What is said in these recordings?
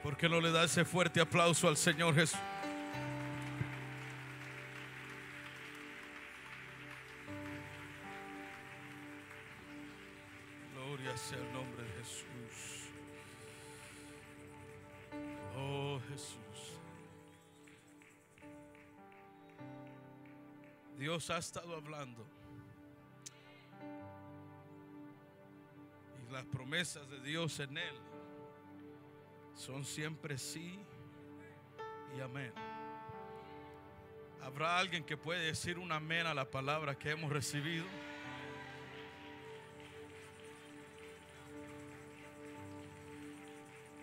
¿Por qué no le da ese fuerte aplauso al Señor Jesús? Gloria sea el nombre de Jesús. Oh Jesús. Dios ha estado hablando. Y las promesas de Dios en Él son siempre sí y amén. ¿Habrá alguien que puede decir un amén a la palabra que hemos recibido?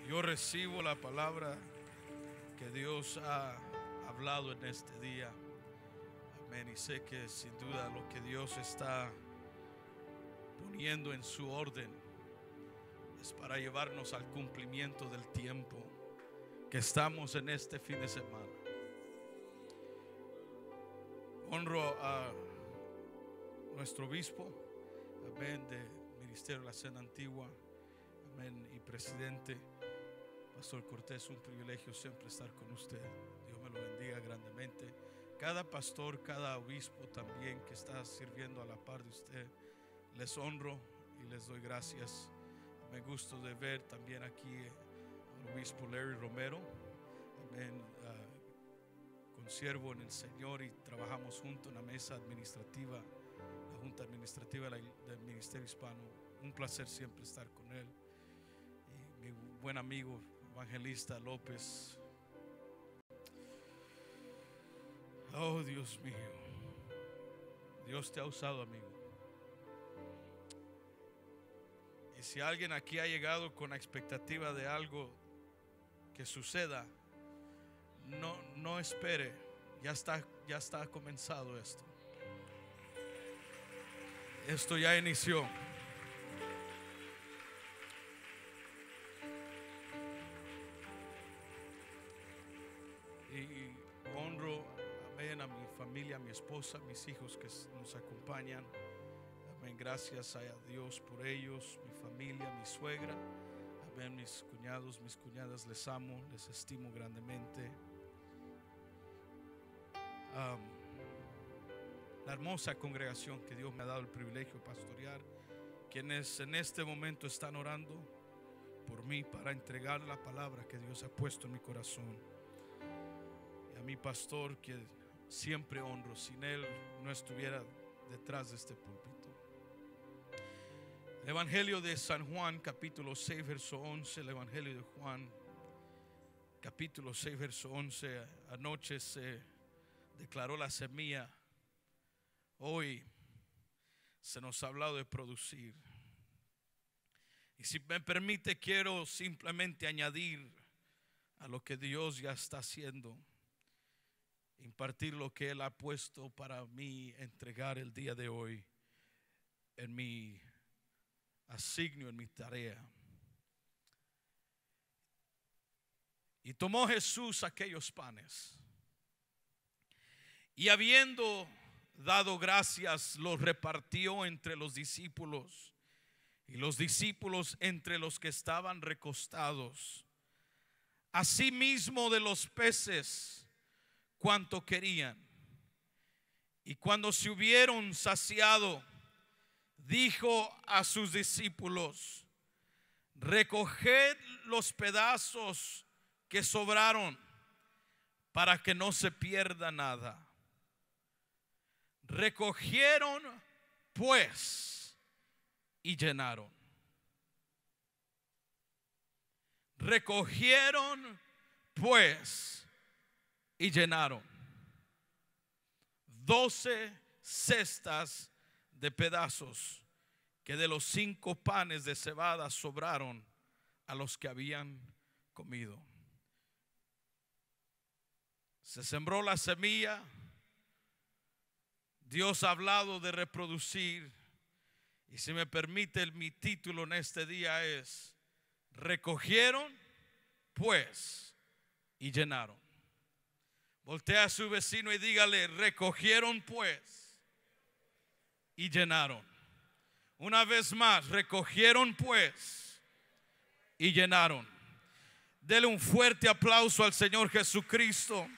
Yo recibo la palabra que Dios ha hablado en este día. Amén. Y sé que sin duda lo que Dios está poniendo en su orden es para llevarnos al cumplimiento del tiempo que estamos en este fin de semana. Honro a nuestro obispo, amén, del Ministerio de la Cena Antigua, amén, y presidente, Pastor Cortés. Un privilegio siempre estar con usted. Dios me lo bendiga grandemente. Cada pastor, cada obispo también que está sirviendo a la par de usted, les honro y les doy gracias. Me gusta de ver también aquí al obispo Larry Romero, amén, consiervo en el Señor, y trabajamos juntos en la mesa administrativa, la junta administrativa del Ministerio Hispano. Un placer siempre estar con él. Y mi buen amigo evangelista López. Oh Dios mío, Dios te ha usado, amigo. Y si alguien aquí ha llegado con la expectativa de algo que suceda, no espere. Ya está comenzado esto. Esto ya inició. Y honro, amén, a mi familia, a mi esposa, a mis hijos que nos acompañan. Amén, gracias a Dios por ellos, mi familia, mi suegra, amén, mis cuñados, mis cuñadas, les amo, les estimo grandemente. La hermosa congregación que Dios me ha dado el privilegio de pastorear, quienes en este momento están orando por mí para entregar la palabra que Dios ha puesto en mi corazón. Y a mi pastor, que siempre honro, sin él no estuviera detrás de este púlpito. El Evangelio de San Juan, capítulo 6, verso 11. El Evangelio de Juan, capítulo 6, verso 11. Anoche se declaró la semilla. Hoy se nos ha hablado de producir. Y si me permite, quiero simplemente añadir a lo que Dios ya está haciendo, impartir lo que Él ha puesto para mí entregar el día de hoy en mi asignio, en mi tarea. Y tomó Jesús aquellos panes, y habiendo dado gracias, los repartió entre los discípulos, y los discípulos entre los que estaban recostados. Asimismo de los peces, cuanto querían. Y cuando se hubieron saciado, dijo a sus discípulos: recoged los pedazos que sobraron, para que no se pierda nada. Recogieron pues y llenaron. Recogieron pues y llenaron 12 cestas de pedazos, que de los 5 panes de cebada sobraron a los que habían comido. Se sembró la semilla. Dios ha hablado de reproducir. Y si me permite, mi título en este día es: recogieron pues y llenaron. Voltea a su vecino y dígale: recogieron pues y llenaron. Una vez más: recogieron pues y llenaron. Dele un fuerte aplauso al Señor Jesucristo.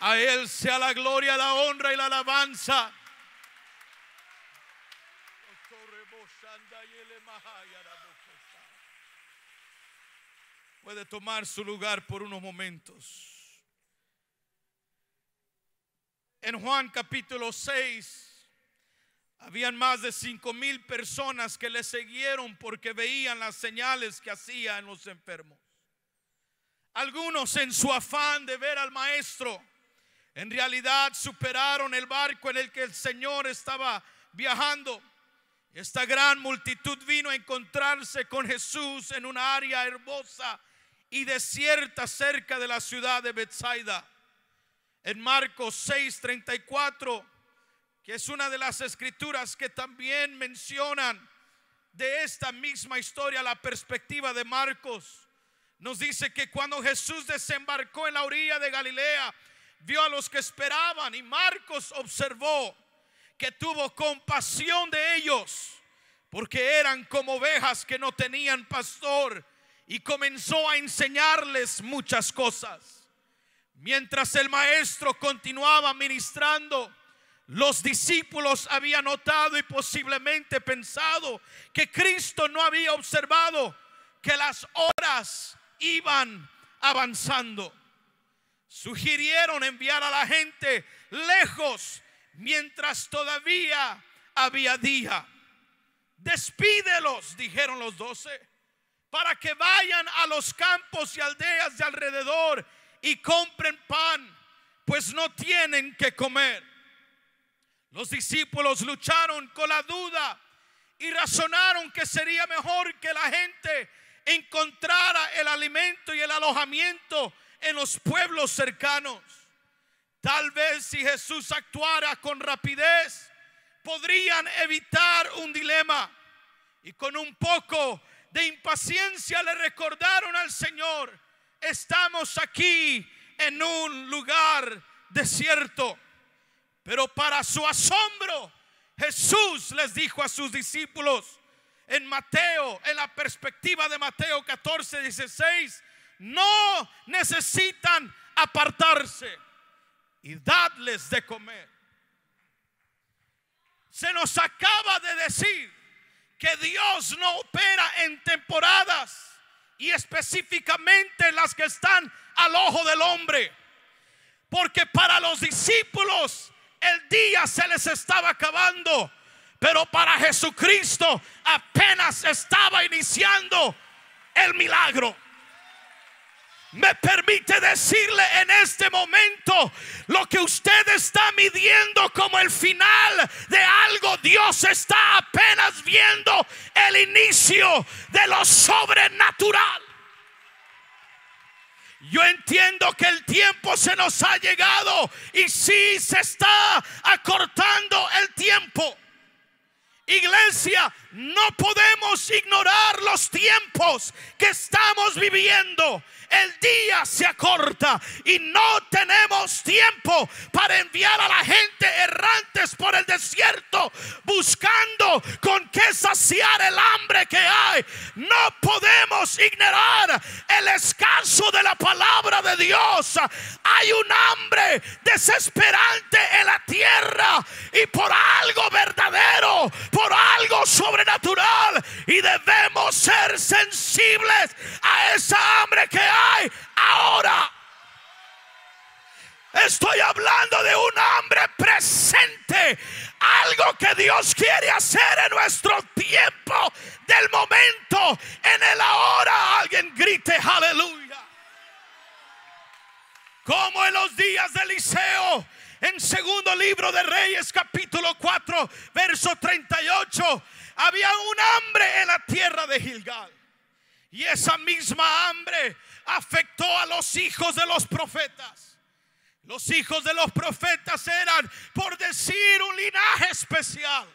A Él sea la gloria, la honra y la alabanza. Puede tomar su lugar por unos momentos. En Juan capítulo 6 habían más de 5,000 personas que le siguieron porque veían las señales que hacía en los enfermos. Algunos, en su afán de ver al maestro, en realidad superaron el barco en el que el Señor estaba viajando. Esta gran multitud vino a encontrarse con Jesús en una área hermosa y desierta cerca de la ciudad de Betsaida. En Marcos 6:34, que es una de las escrituras que también mencionan de esta misma historia, la perspectiva de Marcos, nos dice que cuando Jesús desembarcó en la orilla de Galilea, vio a los que esperaban, y Marcos observó que tuvo compasión de ellos porque eran como ovejas que no tenían pastor, y comenzó a enseñarles muchas cosas. Mientras el maestro continuaba ministrando, los discípulos habían notado y posiblemente pensado que Cristo no había observado que las horas iban avanzando. Sugirieron enviar a la gente lejos mientras todavía había día. Despídelos, dijeron los 12, para que vayan a los campos y aldeas de alrededor y compren pan, pues no tienen que comer. Los discípulos lucharon con la duda y razonaron que sería mejor que la gente encontrara el alimento y el alojamiento en los pueblos cercanos. Tal vez si Jesús actuara con rapidez, podrían evitar un dilema. Y con un poco de impaciencia le recordaron al Señor: estamos aquí en un lugar desierto. Pero para su asombro, Jesús les dijo a sus discípulos en Mateo, en la perspectiva de Mateo 14:16, no necesitan apartarse, y dadles de comer. Se nos acaba de decir que Dios no opera en temporadas, y específicamente en las que están al ojo del hombre, porque para los discípulos el día se les estaba acabando, pero para Jesucristo apenas estaba iniciando el milagro. Me permite decirle en este momento: lo que usted está midiendo como el final de algo, Dios está apenas viendo el inicio de lo sobrenatural. Yo entiendo que el tiempo se nos ha llegado, y sí, se está acortando el tiempo. Iglesia, no podemos ignorar los tiempos que estamos viviendo. El día se acorta y no tenemos tiempo para enviar a la gente errantes por el desierto buscando con qué saciar el hambre que hay. No podemos ignorar el escaso de la palabra de Dios. Hay un hambre desesperante en la tierra, y por algo verdadero, por algo sobrenatural, y debemos ser sensibles a esa hambre que hay ahora. Estoy hablando de un hambre presente, algo que Dios quiere hacer en nuestro tiempo del momento, en el ahora. Alguien grite aleluya. Como en los días de Eliseo, en segundo libro de Reyes capítulo 4 verso 38, había un hambre en la tierra de Gilgal, y esa misma hambre afectó a los hijos de los profetas. Los hijos de los profetas eran, por decir, un linaje especial.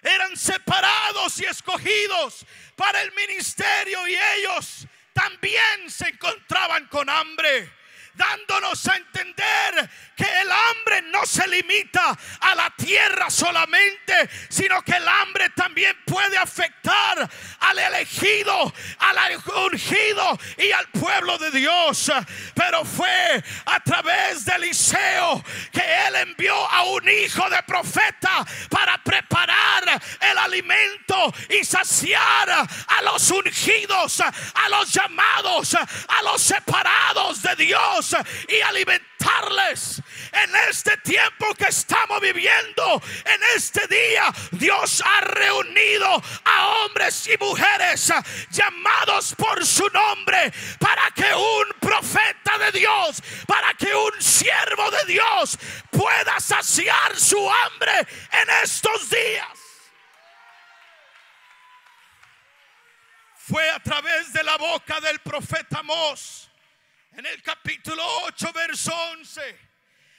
Eran separados y escogidos para el ministerio, y ellos también se encontraban con hambre. dándonos a entender que el hambre no se limita a la tierra solamente, sino que el hambre también puede afectar al elegido, al ungido y al pueblo de Dios. Pero fue a través de Eliseo que él envió a un hijo de profeta para preparar el alimento y saciar a los ungidos, a los llamados, a los separados de Dios, y alimentarles. En este tiempo que estamos viviendo, en este día, Dios ha reunido a hombres y mujeres llamados por su nombre, para que un profeta de Dios, para que un siervo de Dios pueda saciar su hambre en estos días. Fue a través de la boca del profeta Amós, en el capítulo 8, verso 11,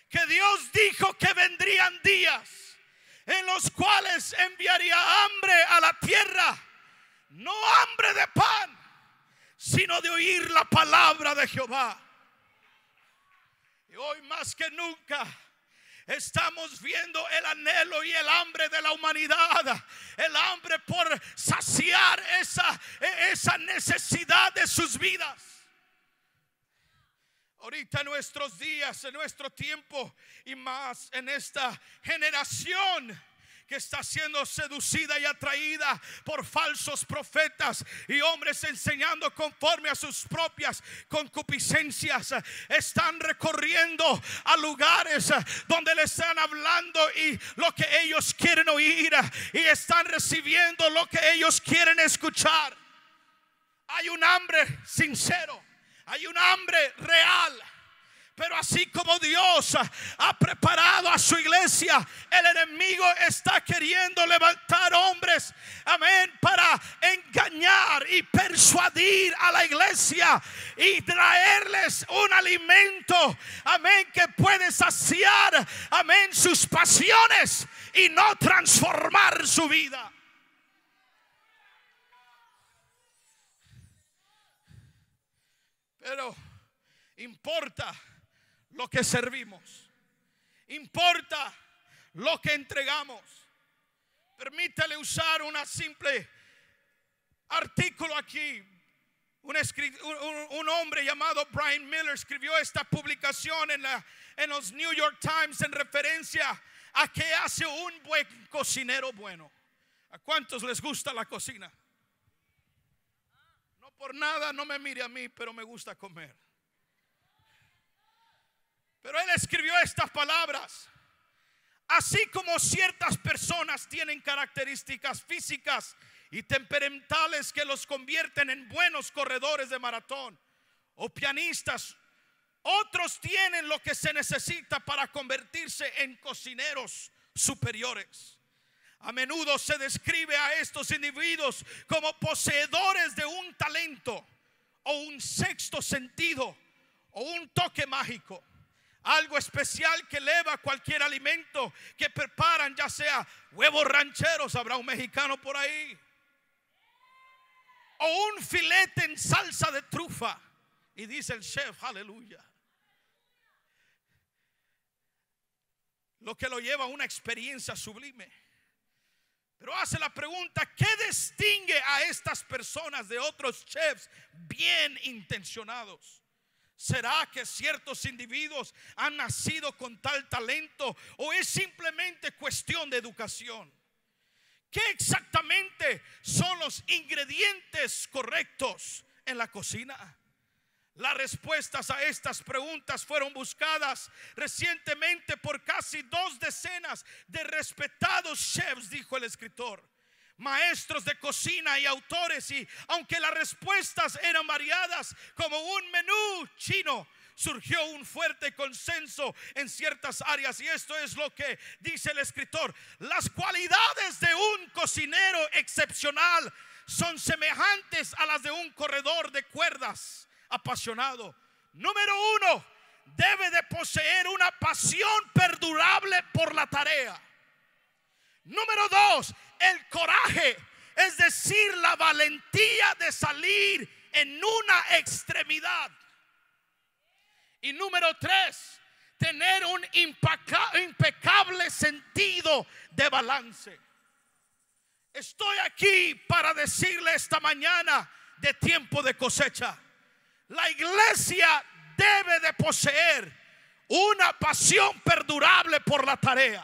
que Dios dijo que vendrían días en los cuales enviaría hambre a la tierra, no hambre de pan, sino de oír la palabra de Jehová. Y hoy más que nunca estamos viendo el anhelo y el hambre de la humanidad, el hambre por saciar esa necesidad de sus vidas. Ahorita en nuestros días, en nuestro tiempo, y más en esta generación que está siendo seducida y atraída por falsos profetas y hombres enseñando conforme a sus propias concupiscencias, están recorriendo a lugares donde le están hablando y lo que ellos quieren oír, y están recibiendo lo que ellos quieren escuchar. Hay un hambre sincero, hay un hambre real. Pero así como Dios ha preparado a su iglesia, el enemigo está queriendo levantar hombres, amén, para engañar y persuadir a la iglesia y traerles un alimento, amén, que puede saciar, amén, sus pasiones y no transformar su vida. Pero importa lo que servimos, importa lo que entregamos. Permítale usar una simple artículo aquí. Un hombre llamado Brian Miller escribió esta publicación en los New York Times en referencia a qué hace un buen cocinero bueno. ¿A cuántos les gusta la cocina? No por nada, no me mire a mí, pero me gusta comer. Pero él escribió estas palabras: así como ciertas personas tienen características físicas y temperamentales que los convierten en buenos corredores de maratón o pianistas, otros tienen lo que se necesita para convertirse en cocineros superiores. A menudo se describe a estos individuos como poseedores de un talento o un sexto sentido o un toque mágico, algo especial que eleva cualquier alimento que preparan, ya sea huevos rancheros, habrá un mexicano por ahí, o un filete en salsa de trufa. Y dice el chef, aleluya, lo que lo lleva a una experiencia sublime. Pero hace la pregunta: ¿qué distingue a estas personas de otros chefs bien intencionados? ¿Será que ciertos individuos han nacido con tal talento o es simplemente cuestión de educación? ¿Qué exactamente son los ingredientes correctos en la cocina? Las respuestas a estas preguntas fueron buscadas recientemente por casi 2 decenas de respetados chefs, dijo el escritor, maestros de cocina y autores. Y aunque las respuestas eran variadas como un menú chino, surgió un fuerte consenso en ciertas áreas. Y esto es lo que dice el escritor: las cualidades de un cocinero excepcional son semejantes a las de un corredor de cuerdas apasionado. Número 1, debe de poseer una pasión perdurable por la tarea. Número 2, el coraje, es decir, la valentía de salir en una extremidad. Y número 3, tener un impecable sentido de balance. Estoy aquí para decirle esta mañana de tiempo de cosecha: la iglesia debe de poseer una pasión perdurable por la tarea.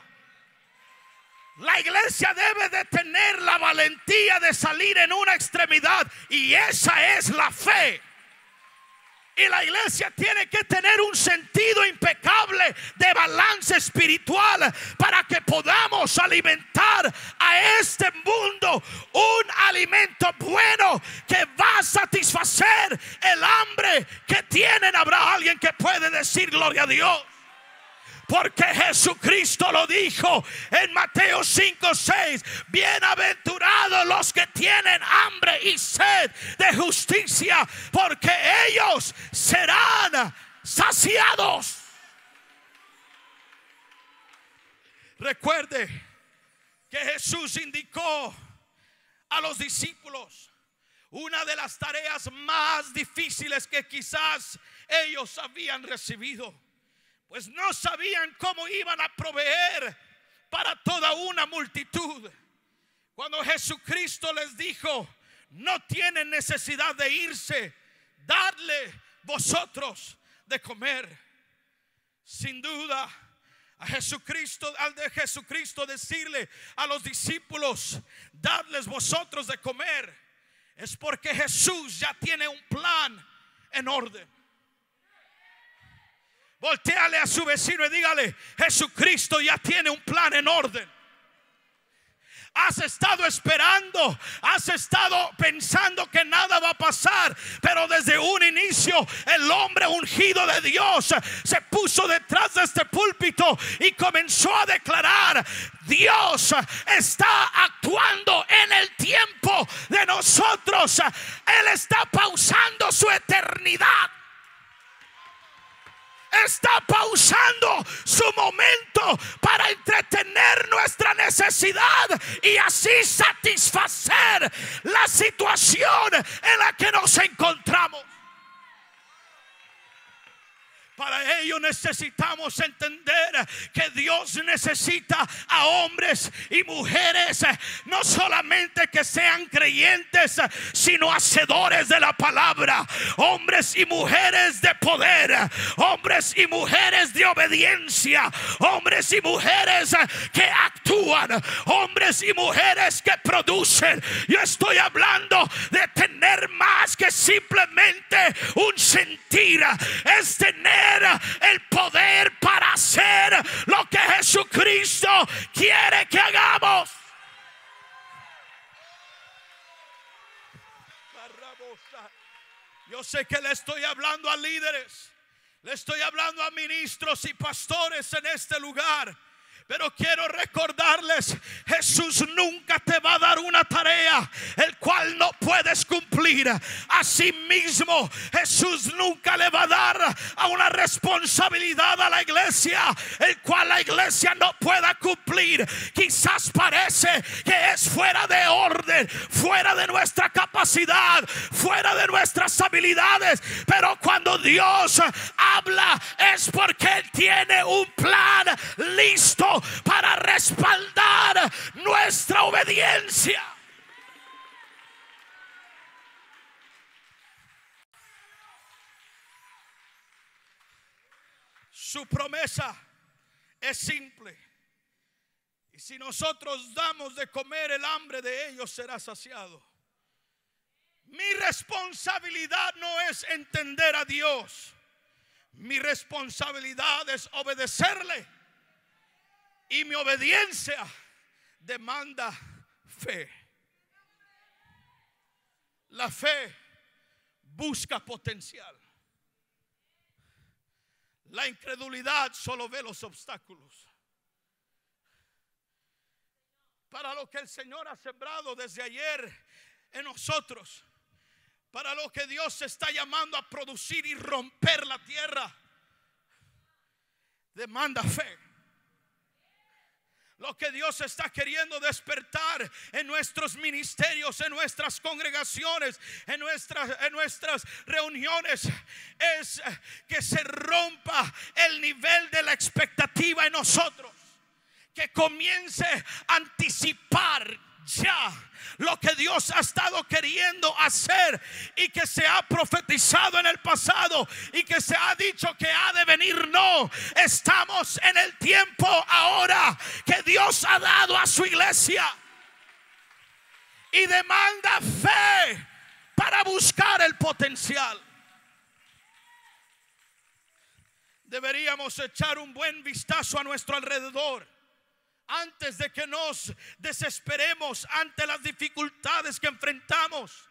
La iglesia debe de tener la valentía de salir en una extremidad, y esa es la fe. Y la iglesia tiene que tener un sentido impecable de balance espiritual para que podamos alimentar a este mundo un alimento bueno que va a satisfacer el hambre que tienen. Habrá alguien que puede decir gloria a Dios. Porque Jesucristo lo dijo en Mateo 5:6: bienaventurados los que tienen hambre y sed de justicia, porque ellos serán saciados. Recuerde que Jesús indicó a los discípulos una de las tareas más difíciles que quizás ellos habían recibido, pues no sabían cómo iban a proveer para toda una multitud. Cuando Jesucristo les dijo: no tienen necesidad de irse, dadle vosotros de comer. Sin duda, al de Jesucristo decirle a los discípulos: dadles vosotros de comer, es porque Jesús ya tiene un plan en orden. Voltéale a su vecino y dígale: Jesucristo ya tiene un plan en orden. Has estado esperando, has estado pensando que nada va a pasar, pero desde un inicio el hombre ungido de Dios se puso detrás de este púlpito y comenzó a declarar: Dios está actuando en el tiempo de nosotros. Él está pausando su eternidad. Está pausando su momento para entretener nuestra necesidad y así satisfacer la situación en la que nos encontramos. Para ello necesitamos entender que Dios necesita a hombres y mujeres, no solamente que sean creyentes, sino hacedores de la palabra. Hombres y mujeres de poder, hombres y mujeres de obediencia, hombres y mujeres que actúan, hombres y mujeres que producen. Yo estoy hablando de tener más que simplemente un sentir, es tener el poder para hacer lo que Jesucristo quiere que hagamos. Yo sé que le estoy hablando a líderes, le estoy hablando a ministros y pastores en este lugar, pero quiero recordarles: Jesús nunca te va a dar una tarea el cual no puedes cumplir. Asimismo, Jesús nunca le va a dar a una responsabilidad a la iglesia el cual la iglesia no pueda cumplir. Quizás parece que es fuera de orden, fuera de nuestra capacidad, fuera de nuestras habilidades, pero cuando Dios habla es porque Él tiene un plan listo para respaldar nuestra obediencia. Su promesa es simple: y si nosotros damos de comer, el hambre de ellos será saciado. Mi responsabilidad no es entender a Dios, mi responsabilidad es obedecerle. Y mi obediencia demanda fe. La fe busca potencial. La incredulidad solo ve los obstáculos. Para lo que el Señor ha sembrado desde ayer en nosotros, para lo que Dios está llamando a producir y romper la tierra, demanda fe. Lo que Dios está queriendo despertar en nuestros ministerios, en nuestras congregaciones, en nuestras reuniones, es que se rompa el nivel de la expectativa en nosotros. Que comience a anticipar ya lo que Dios ha estado queriendo hacer y que se ha profetizado en el pasado y que se ha dicho que ha de venir. No, estamos en el tiempo ahora que Dios ha dado a su iglesia y demanda fe para buscar el potencial. Deberíamos echar un buen vistazo a nuestro alrededor antes de que nos desesperemos ante las dificultades que enfrentamos,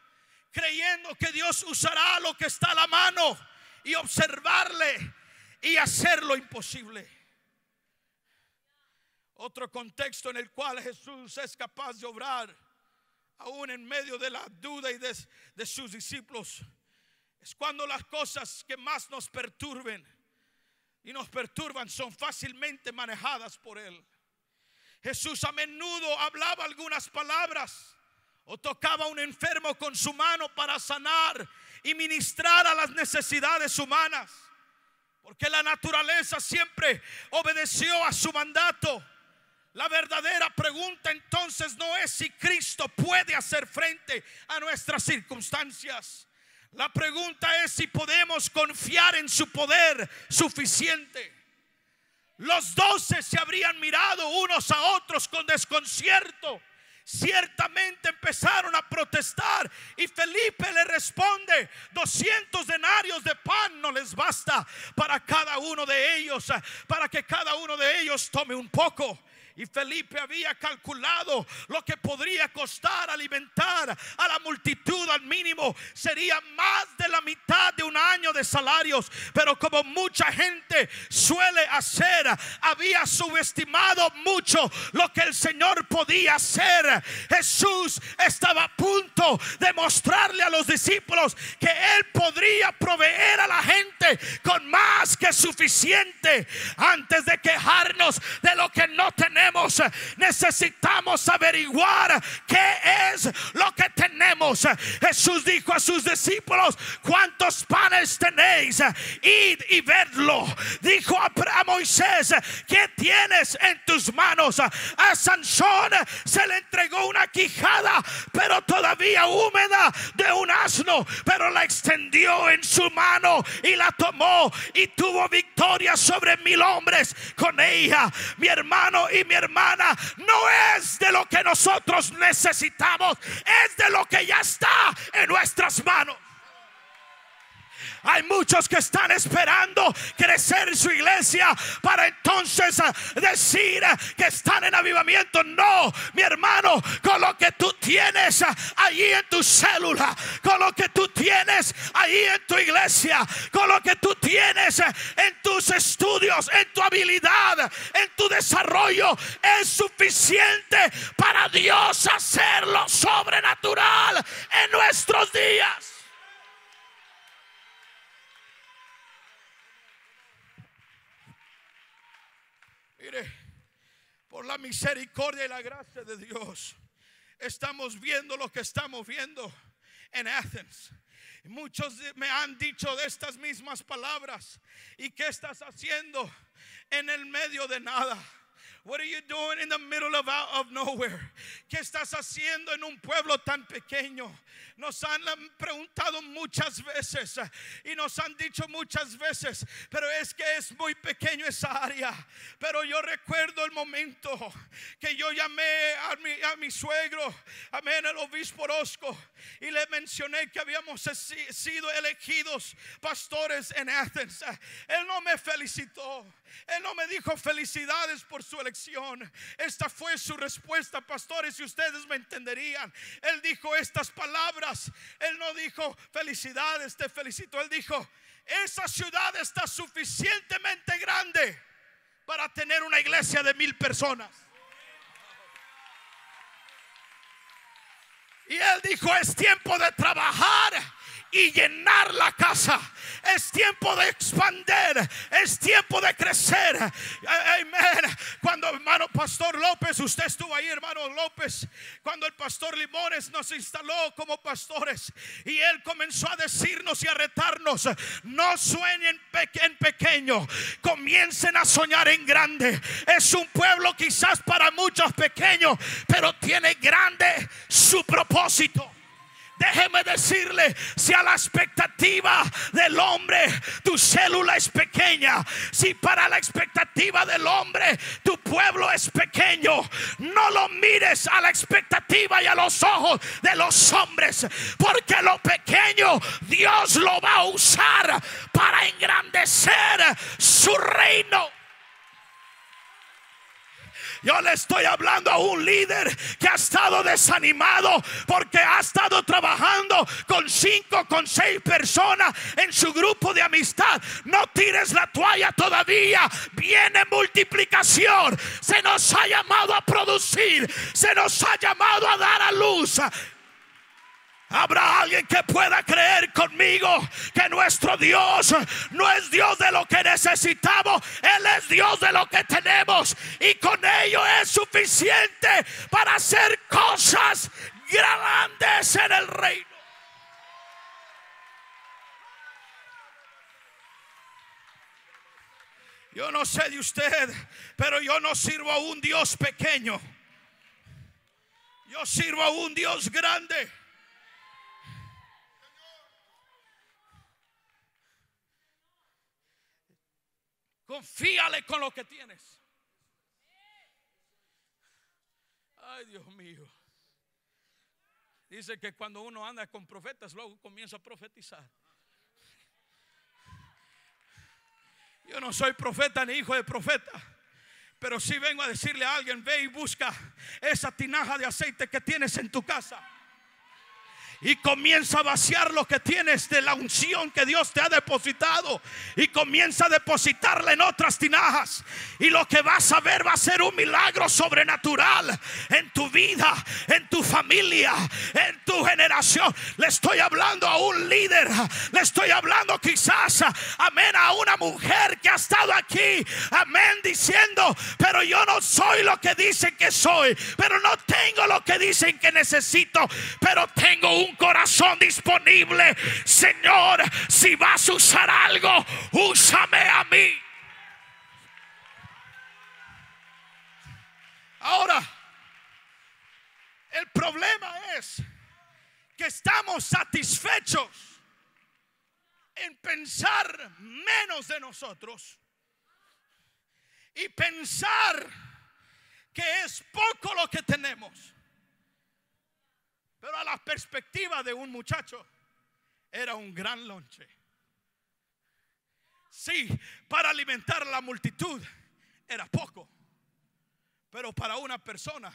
creyendo que Dios usará lo que está a la mano y observarle y hacer lo imposible. Otro contexto en el cual Jesús es capaz de obrar aún en medio de la duda y de sus discípulos es cuando las cosas que más nos perturban son fácilmente manejadas por Él. Jesús a menudo hablaba algunas palabras o tocaba a un enfermo con su mano para sanar y ministrar a las necesidades humanas, porque la naturaleza siempre obedeció a su mandato. La verdadera pregunta entonces no es si Cristo puede hacer frente a nuestras circunstancias. La pregunta es si podemos confiar en su poder suficiente. Los 12 se habrían mirado unos a otros con desconcierto. Ciertamente empezaron a protestar y Felipe le responde: 200 denarios de pan no les basta para cada uno de ellos, para que cada uno de ellos tome un poco. Y Felipe había calculado lo que podría costar alimentar a la multitud. Al mínimo sería más de la mitad de un año de salarios. Pero como mucha gente suele hacer, había subestimado mucho lo que el Señor podía hacer. Jesús estaba a punto de mostrarle a los discípulos que Él podría proveer a la gente con más que suficiente. Antes de quejarnos de lo que no tenemos, necesitamos averiguar qué es lo que tenemos. Jesús dijo a sus discípulos: ¿cuántos panes tenéis? Id y vedlo. Dijo a Moisés: ¿qué tienes en tus manos? A Sansón se le entregó una quijada, pero todavía húmeda, de un asno, pero la extendió en su mano y la tomó y tuvo victoria sobre 1000 hombres con ella. Mi hermano y mi hermana, no es de lo que nosotros necesitamos, es de lo que ya está en nuestras manos. Hay muchos que están esperando crecer su iglesia para entonces decir que están en avivamiento. No, mi hermano, con lo que tú tienes allí en tu célula, con lo que tú tienes allí en tu iglesia, con lo que tú tienes en tus estudios, en tu habilidad, en tu desarrollo, es suficiente para Dios hacer lo sobrenatural en nuestros días. Mire, por la misericordia y la gracia de Dios, estamos viendo lo que estamos viendo en Athens. Muchos me han dicho de estas mismas palabras: ¿y qué estás haciendo en el medio de nada? What are you doing in the middle of nowhere? ¿Qué estás haciendo en un pueblo tan pequeño? Nos han preguntado muchas veces y nos han dicho muchas veces: pero es que es muy pequeño esa área. Pero yo recuerdo el momento que yo llamé a mi suegro, amén, el obispo Orozco, y le mencioné que habíamos sido elegidos pastores en Athens. Él no me felicitó, él no me dijo felicidades por su elección. Esta fue su respuesta, pastores, si ustedes me entenderían. Él dijo estas palabras. Él no dijo felicidades, te felicito. Él dijo: esa ciudad está suficientemente grande para tener una iglesia de 1000 personas. Y él dijo: es tiempo de trabajar y llenar la casa. Es tiempo de expandir, es tiempo de crecer. Amén. Cuando hermano Pastor López, usted estuvo ahí, hermano López, cuando el pastor Limones nos instaló como pastores y él comenzó a decirnos y a retarnos: no sueñen en pequeño, comiencen a soñar en grande. Es un pueblo quizás para muchos pequeño, pero tiene grande su propósito. Déjeme decirle, si a la expectativa del hombre tu célula es pequeña, si para la expectativa del hombre tu pueblo es pequeño, no lo mires a la expectativa y a los ojos de los hombres, porque lo pequeño Dios lo va a usar para engrandecer su reino. Yo le estoy hablando a un líder que ha estado desanimado porque ha estado trabajando con 5, con 6 personas en su grupo de amistad. No tires la toalla todavía. Viene multiplicación. Se nos ha llamado a producir. Se nos ha llamado a dar a luz. Habrá alguien que pueda creer conmigo que nuestro Dios no es Dios de lo que necesitamos. Él es Dios de lo que tenemos, y con ello es suficiente para hacer cosas grandes en el reino. Yo no sé de usted, pero yo no sirvo a un Dios pequeño. Yo sirvo a un Dios grande. Confíale con lo que tienes. Ay, Dios mío. Dice que cuando uno anda con profetas, luego comienza a profetizar. Yo no soy profeta ni hijo de profeta, pero sí vengo a decirle a alguien: ve y busca esa tinaja de aceite que tienes en tu casa y comienza a vaciar lo que tienes de la unción que Dios te ha depositado, y comienza a depositarla en otras tinajas, y lo que vas a ver va a ser un milagro sobrenatural en tu vida, en tu familia, en tu generación. Le estoy hablando a un líder, le estoy hablando quizás, amén, a una mujer que ha estado aquí, amén, diciendo: pero yo no soy lo que dicen que soy, pero no tengo lo que dicen que necesito, pero tengo un corazón disponible. Señor, si vas a usar algo, úsame a mí. Ahora, el problema es que estamos satisfechos en pensar menos de nosotros y pensar que es poco lo que tenemos. Pero a la perspectiva de un muchacho era un gran lonche. Sí, para alimentar a la multitud era poco, pero para una persona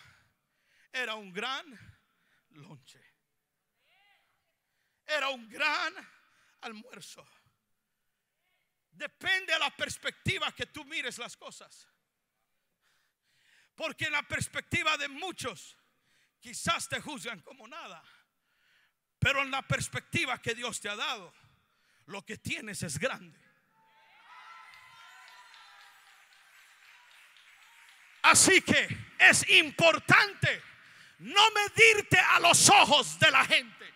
era un gran lonche. Era un gran almuerzo. Depende de la perspectiva que tú mires las cosas, porque en la perspectiva de muchos quizás te juzgan como nada, pero en la perspectiva que Dios te ha dado, lo que tienes es grande. Así que es importante no medirte a los ojos de la gente.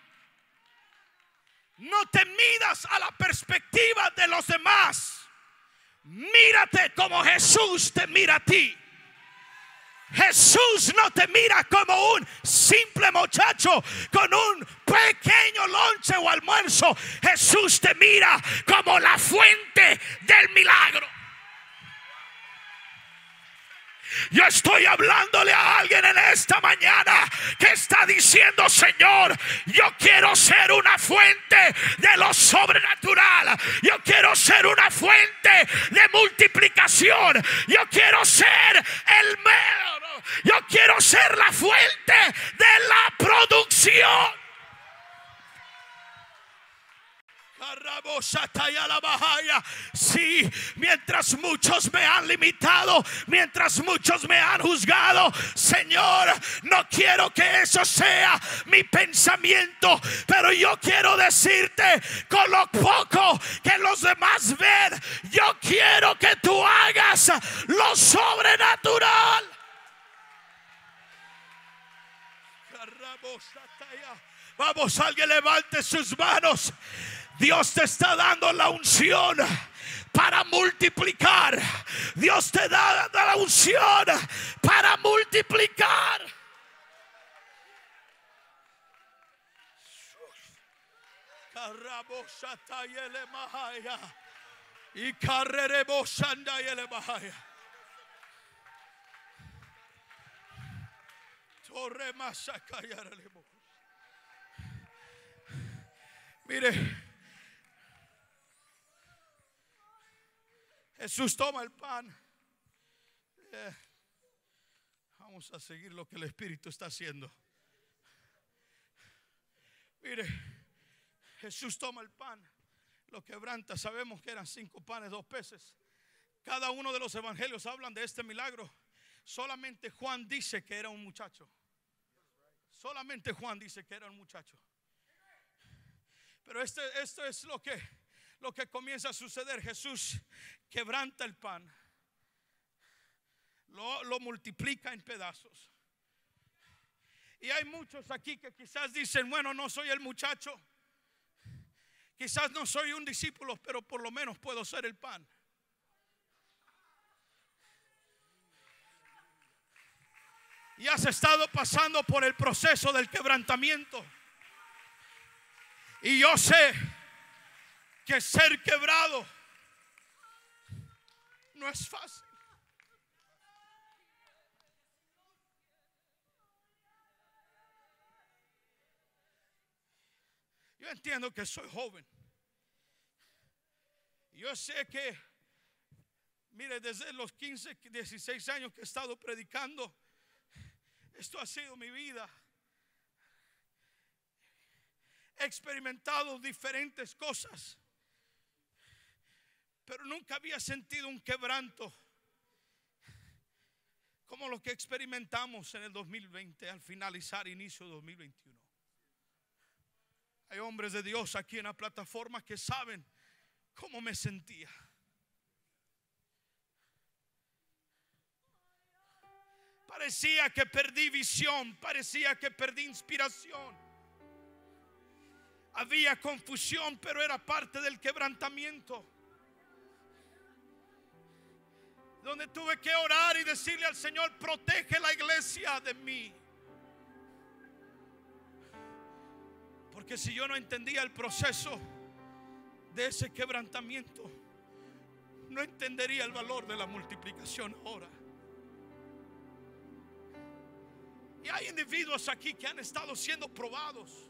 No te midas a la perspectiva de los demás. Mírate como Jesús te mira a ti. Jesús no te mira como un simple muchacho con un pequeño lonche o almuerzo. Jesús te mira como la fuente del milagro. Yo estoy hablándole a alguien en esta mañana que está diciendo: Señor, yo quiero ser una fuente de lo sobrenatural. Yo quiero ser una fuente de multiplicación. Yo quiero ser yo quiero ser la fuente de la producción. Sí, mientras muchos me han limitado, mientras muchos me han juzgado, Señor, no quiero que eso sea mi pensamiento, pero yo quiero decirte, con lo poco que los demás ven, yo quiero que tú hagas lo sobrenatural. Vamos, alguien levante sus manos. Dios te está dando la unción para multiplicar. Dios te da la unción para multiplicar. Y carreremos anda y elevaya. Torre masacayaremos. Mire, Jesús toma el pan. Vamos a seguir lo que el Espíritu está haciendo. Mire, Jesús toma el pan, lo quebranta. Sabemos que eran 5 panes, 2 peces. Cada uno de los evangelios hablan de este milagro. Solamente Juan dice que era un muchacho. Solamente Juan dice que era un muchacho. Pero esto es lo que comienza a suceder. Jesús quebranta el pan, lo multiplica en pedazos. Y hay muchos aquí que quizás dicen, bueno, no soy el muchacho, quizás no soy un discípulo, pero por lo menos puedo ser el pan. Y has estado pasando por el proceso del quebrantamiento. Y yo sé que ser quebrado no es fácil. Yo entiendo que soy joven. Yo sé que, mire, desde los 15, 16 años que he estado predicando, esto ha sido mi vida. He experimentado diferentes cosas, pero nunca había sentido un quebranto como lo que experimentamos en el 2020, al finalizar inicio de 2021. Hay hombres de Dios aquí en la plataforma que saben cómo me sentía. Parecía que perdí visión, parecía que perdí inspiración. Había confusión, pero era parte del quebrantamiento, donde tuve que orar y decirle al Señor, protege la iglesia de mí. Porque si yo no entendía el proceso de ese quebrantamiento, no entendería el valor de la multiplicación ahora. Y hay individuos aquí que han estado siendo probados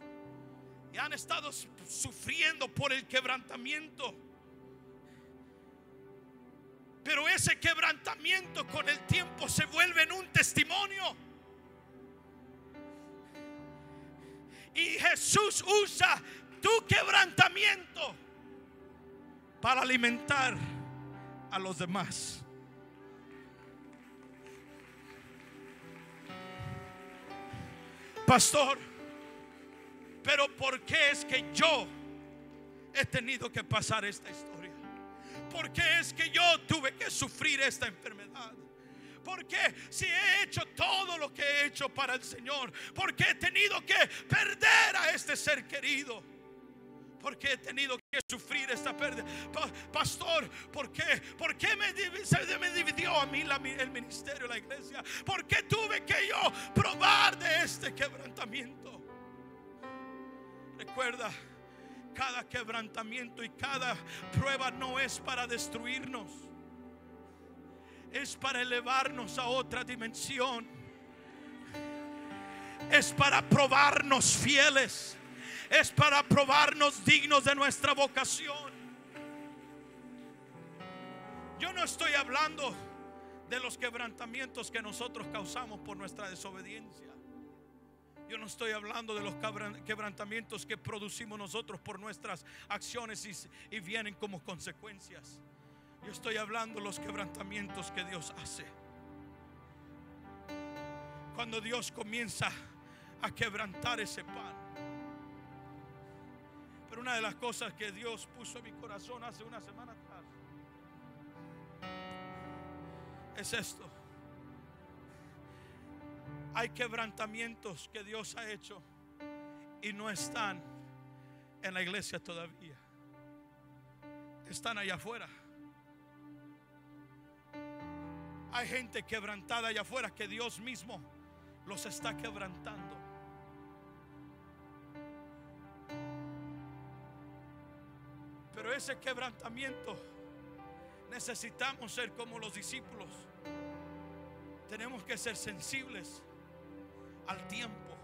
y han estado sufriendo por el quebrantamiento. Pero ese quebrantamiento con el tiempo se vuelve en un testimonio. Y Jesús usa tu quebrantamiento para alimentar a los demás. Pastor, pero ¿por qué es que yo he tenido que pasar esta historia? ¿Por qué es que yo tuve que sufrir esta enfermedad? ¿Por qué si he hecho todo lo que he hecho para el Señor? ¿Por qué he tenido que perder a este ser querido? ¿Por qué he tenido que sufrir esta pérdida? Pastor, ¿por qué? ¿Por qué se me dividió a mí el ministerio, la iglesia? ¿Por qué tuve que yo probar de este quebrantamiento? Recuerda, cada quebrantamiento y cada prueba no es para destruirnos, es para elevarnos a otra dimensión. Es para probarnos fieles. Es para probarnos dignos de nuestra vocación. Yo no estoy hablando de los quebrantamientos que nosotros causamos por nuestra desobediencia. Yo no estoy hablando de los quebrantamientos que producimos nosotros por nuestras acciones y vienen como consecuencias. Yo estoy hablando de los quebrantamientos que Dios hace. Cuando Dios comienza a quebrantar ese pan. Pero una de las cosas que Dios puso en mi corazón hace una semana atrás es esto. Hay quebrantamientos que Dios ha hecho y no están en la iglesia todavía. Están allá afuera. Hay gente quebrantada allá afuera que Dios mismo los está quebrantando. Pero ese quebrantamiento necesitamos ser como los discípulos. Tenemos que ser sensibles al tiempo.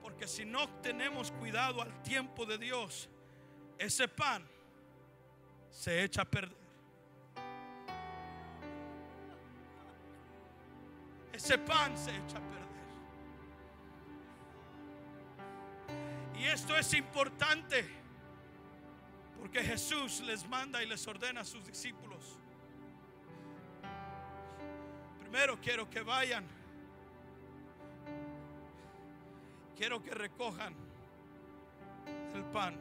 Porque si no tenemos cuidado al tiempo de Dios, ese pan se echa a perder. Ese pan se echa a perder. Y esto es importante porque Jesús les manda y les ordena a sus discípulos. Primero quiero que vayan. Quiero que recojan el pan.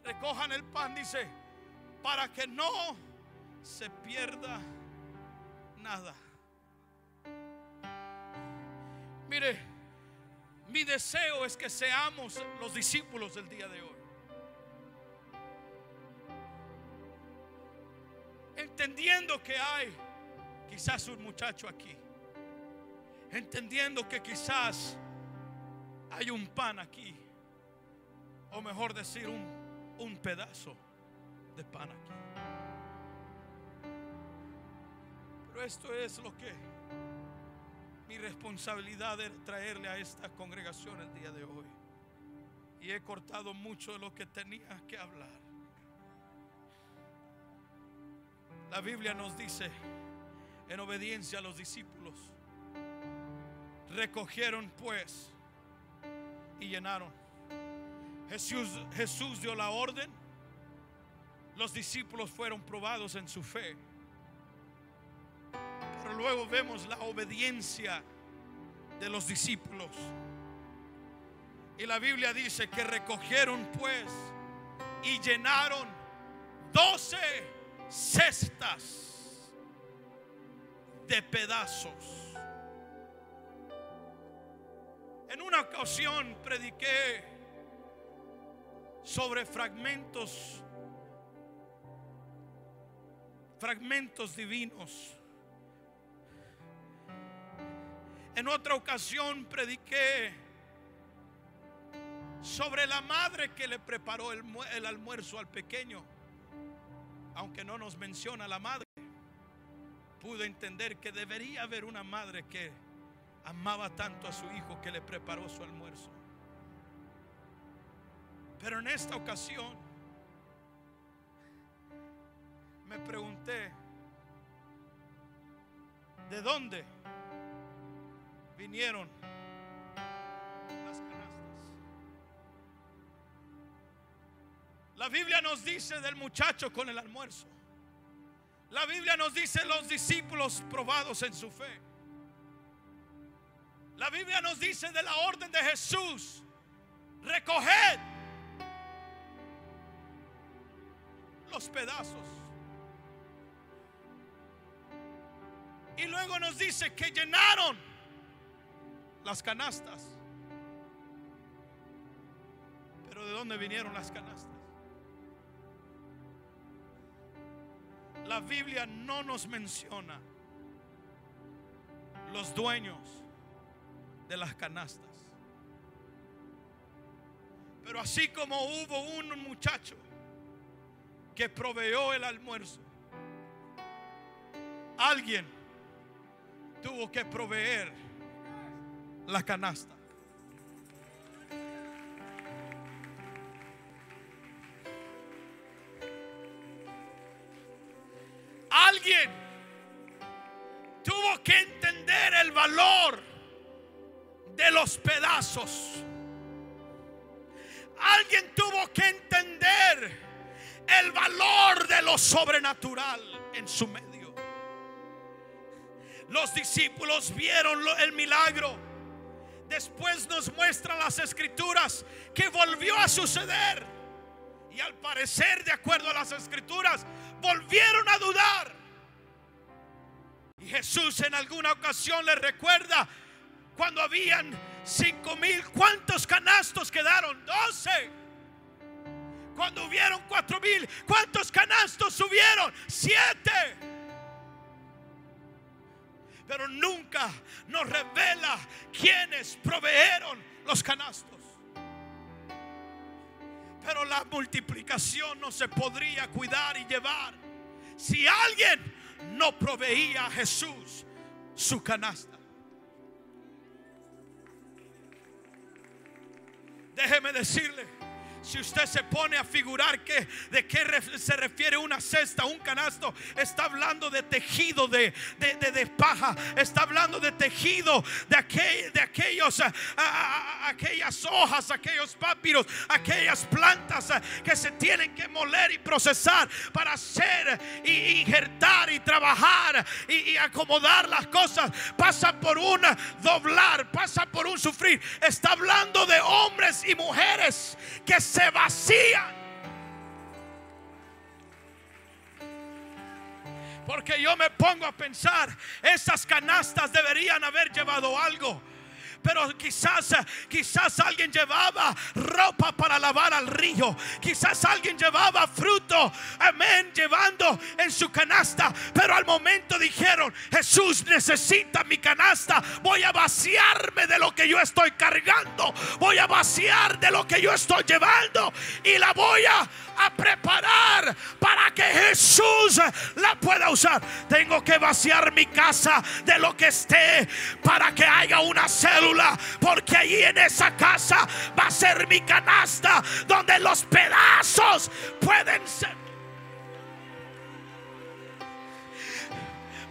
Recojan el pan, dice, para que no se pierda nada. Mire, mi deseo es que seamos los discípulos del día de hoy. Entendiendo que hay quizás un muchacho aquí. Entendiendo que quizás hay un pan aquí. O mejor decir, un pedazo de pan aquí. Pero esto es lo que mi responsabilidad es traerle a esta congregación el día de hoy. Y he cortado mucho de lo que tenía que hablar. La Biblia nos dice, en obediencia a los discípulos, recogieron pues y llenaron. Jesús dio la orden. Los discípulos fueron probados en su fe. Pero luego vemos la obediencia de los discípulos. Y la Biblia dice que recogieron pues y llenaron 12 cestas de pedazos. En una ocasión prediqué sobre fragmentos divinos. En otra ocasión prediqué sobre la madre que le preparó el almuerzo al pequeño. Aunque no nos menciona la madre, pude entender que debería haber una madre que amaba tanto a su hijo que le preparó su almuerzo. Pero en esta ocasión me pregunté, ¿de dónde vinieron las canastas? La Biblia nos dice del muchacho con el almuerzo. La Biblia nos dice los discípulos probados en su fe. La Biblia nos dice de la orden de Jesús: recoged los pedazos. Y luego nos dice que llenaron las canastas. Pero ¿de dónde vinieron las canastas? La Biblia no nos menciona los dueños de las canastas. Pero así como hubo un muchacho que proveyó el almuerzo, alguien tuvo que proveer la canasta. tuvo que entender el valor de los pedazos. Alguien tuvo que entender el valor de lo sobrenatural en su medio. Los discípulos vieron el milagro. Después nos muestran las escrituras que volvió a suceder. Y al parecer, de acuerdo a las escrituras, volvieron a dudar. Y Jesús en alguna ocasión les recuerda: cuando habían 5,000, ¿cuántos canastos quedaron? 12. Cuando hubieron 4,000, ¿cuántos canastos subieron? 7. Pero nunca nos revela quiénes proveyeron los canastos. Pero la multiplicación no se podría cuidar y llevar si alguien no proveía a Jesús su canasta. Déjeme decirle, si usted se pone a figurar de qué se refiere una cesta, un canasto, está hablando de tejido de paja, está hablando de tejido de aquellas hojas, aquellos papiros, aquellas plantas que se tienen que moler y procesar para hacer y injertar y trabajar y acomodar las cosas. Pasa por un doblar, pasa por un sufrir. Está hablando de hombres y mujeres que se vacían. Porque yo me pongo a pensar, esas canastas deberían haber llevado algo. Pero quizás alguien llevaba ropa para lavar al río. Quizás alguien llevaba fruto, amén, llevando en su canasta. Pero al momento dijeron: Jesús necesita mi canasta. Voy a vaciarme de lo que yo estoy cargando. Voy a vaciar de lo que yo estoy llevando. Y la voy a preparar para que Jesús la pueda usar. Tengo que vaciar mi casa de lo que esté para que haya una célula. Porque allí en esa casa va a ser mi canasta, donde los pedazos pueden ser.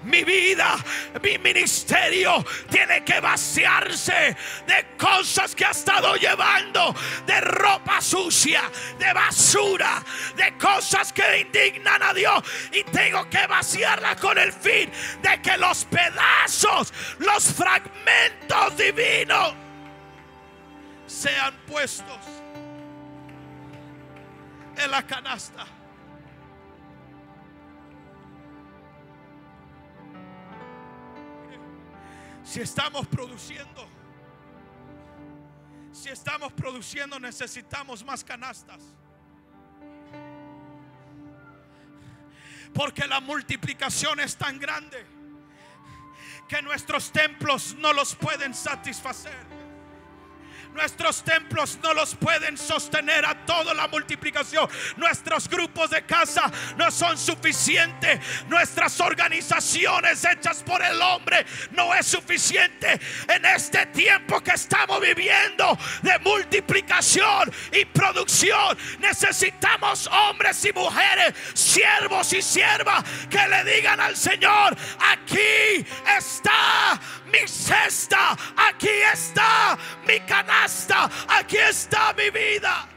Mi vida, mi ministerio tiene que vaciarse de cosas que ha estado llevando, de ropa sucia, de basura, de cosas que indignan a Dios. Y tengo que vaciarla con el fin de que los pedazos, los fragmentos divinos sean puestos en la canasta. Si estamos produciendo, necesitamos más canastas. Porque la multiplicación es tan grande que nuestros templos no los pueden satisfacer. Nuestros templos no los pueden sostener a toda la multiplicación. Nuestros grupos de casa no son suficientes. Nuestras organizaciones hechas por el hombre no es suficiente. En este tiempo que estamos viviendo de multiplicación y producción, necesitamos hombres y mujeres, siervos y siervas, que le digan al Señor: aquí está mi cesta, aquí está mi canasta, aquí está mi vida.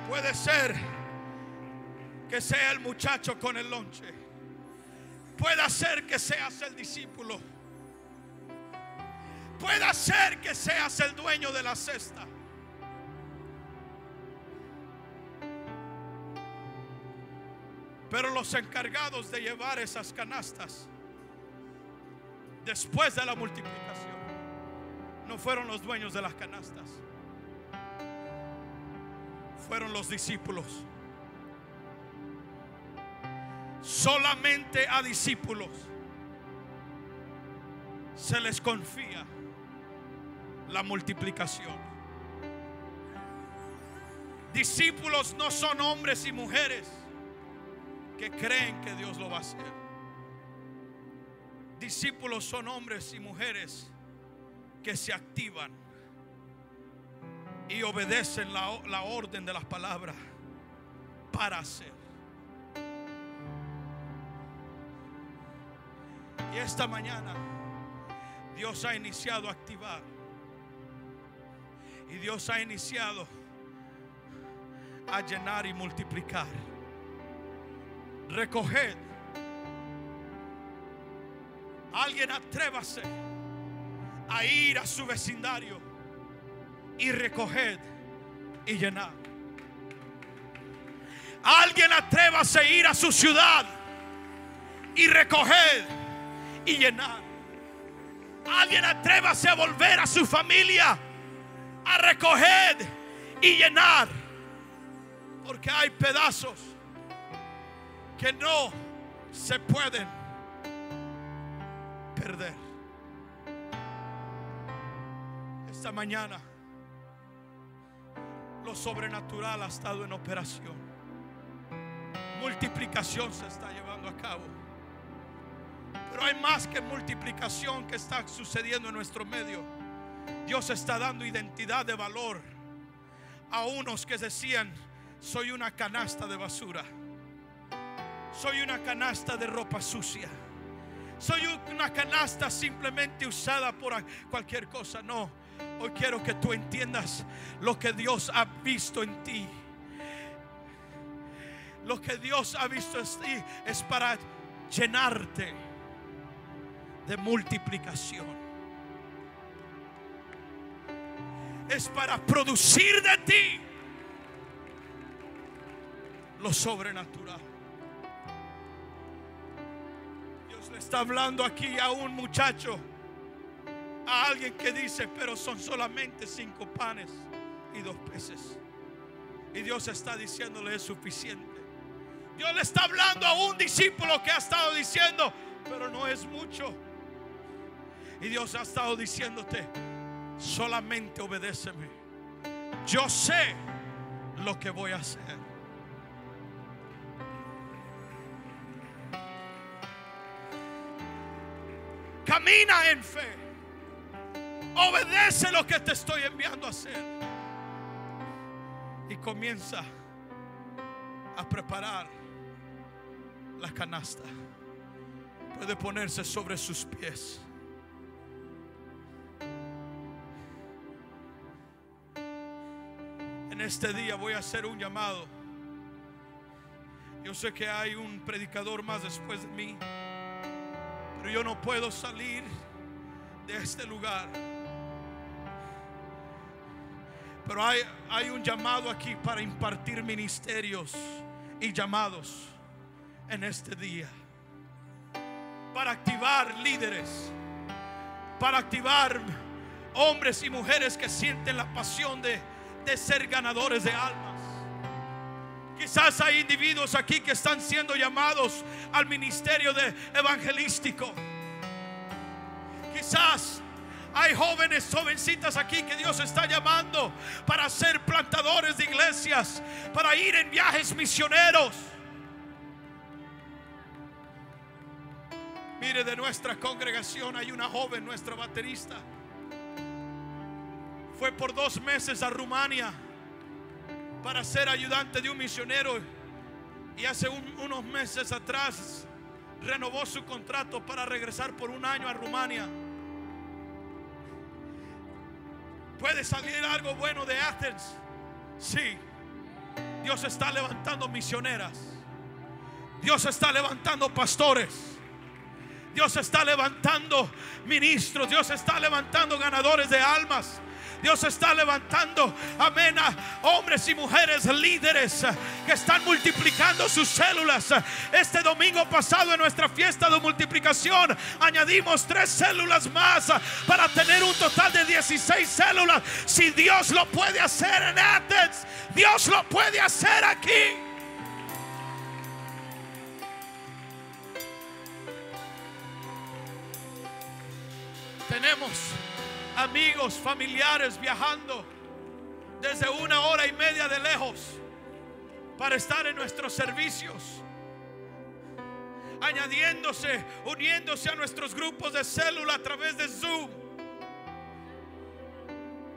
Puede ser que sea el muchacho con el lonche, puede ser que seas el discípulo, puede ser que seas el dueño de la cesta. Pero los encargados de llevar esas canastas después de la multiplicación no fueron los dueños de las canastas, fueron los discípulos. Solamente a discípulos se les confía la multiplicación. Discípulos no son hombres y mujeres que creen que Dios lo va a hacer. Discípulos son hombres y mujeres que se activan y obedecen la orden de las palabras para hacer. esta mañana Dios ha iniciado a activar. Y Dios ha iniciado a llenar y multiplicar. Recoged. Alguien atrévase a ir a su vecindario y recoged y llenar. Alguien atrévase a ir a su ciudad y recoged y llenar. Alguien atrévase a volver a su familia a recoger y llenar. Porque hay pedazos que no se pueden perder. Esta mañana lo sobrenatural ha estado en operación. Multiplicación se está llevando a cabo. Pero hay más que multiplicación que está sucediendo en nuestro medio. Dios está dando identidad de valor a unos que decían: soy una canasta de basura, soy una canasta de ropa sucia, soy una canasta simplemente usada por cualquier cosa. No, hoy quiero que tú entiendas lo que Dios ha visto en ti. Lo que Dios ha visto en ti es para llenarte de multiplicación. Es para producir de ti lo sobrenatural. Dios le está hablando aquí a un muchacho, a alguien que dice: pero son solamente 5 panes y 2 peces. Y Dios está diciéndole: es suficiente. Dios le está hablando a un discípulo que ha estado diciendo: pero no es mucho. Y Dios ha estado diciéndote: solamente obedéceme. Yo sé lo que voy a hacer. Camina en fe. Obedece lo que te estoy enviando a hacer. Y comienza a preparar la canasta. Puede ponerse sobre sus pies. En este día voy a hacer un llamado. Yo sé que hay un predicador más después de mí, pero yo no puedo salir de este lugar. Pero hay un llamado aquí para impartir ministerios y llamados en este día. Para activar líderes, para activar hombres y mujeres que sienten la pasión de ser ganadores de almas. Quizás hay individuos aquí que están siendo llamados al ministerio evangelístico. Quizás hay jóvenes, jovencitas aquí que Dios está llamando para ser plantadores de iglesias, para ir en viajes misioneros. Mire, de nuestra congregación hay una joven, nuestra baterista. Fue por 2 meses a Rumania para ser ayudante de un misionero. Y hace unos meses atrás renovó su contrato para regresar por 1 año a Rumania. ¿Puede salir algo bueno de Athens? Sí. Dios está levantando misioneras. Dios está levantando pastores. Dios está levantando ministros. Dios está levantando ganadores de almas. Dios está levantando, amén, a hombres y mujeres líderes que están multiplicando sus células. Este domingo pasado, en nuestra fiesta de multiplicación, añadimos 3 células más para tener un total de 16 células. Si Dios lo puede hacer en Athens, Dios lo puede hacer aquí. Tenemos amigos, familiares viajando desde 1 hora y media de lejos para estar en nuestros servicios, añadiéndose, uniéndose a nuestros grupos de célula a través de Zoom,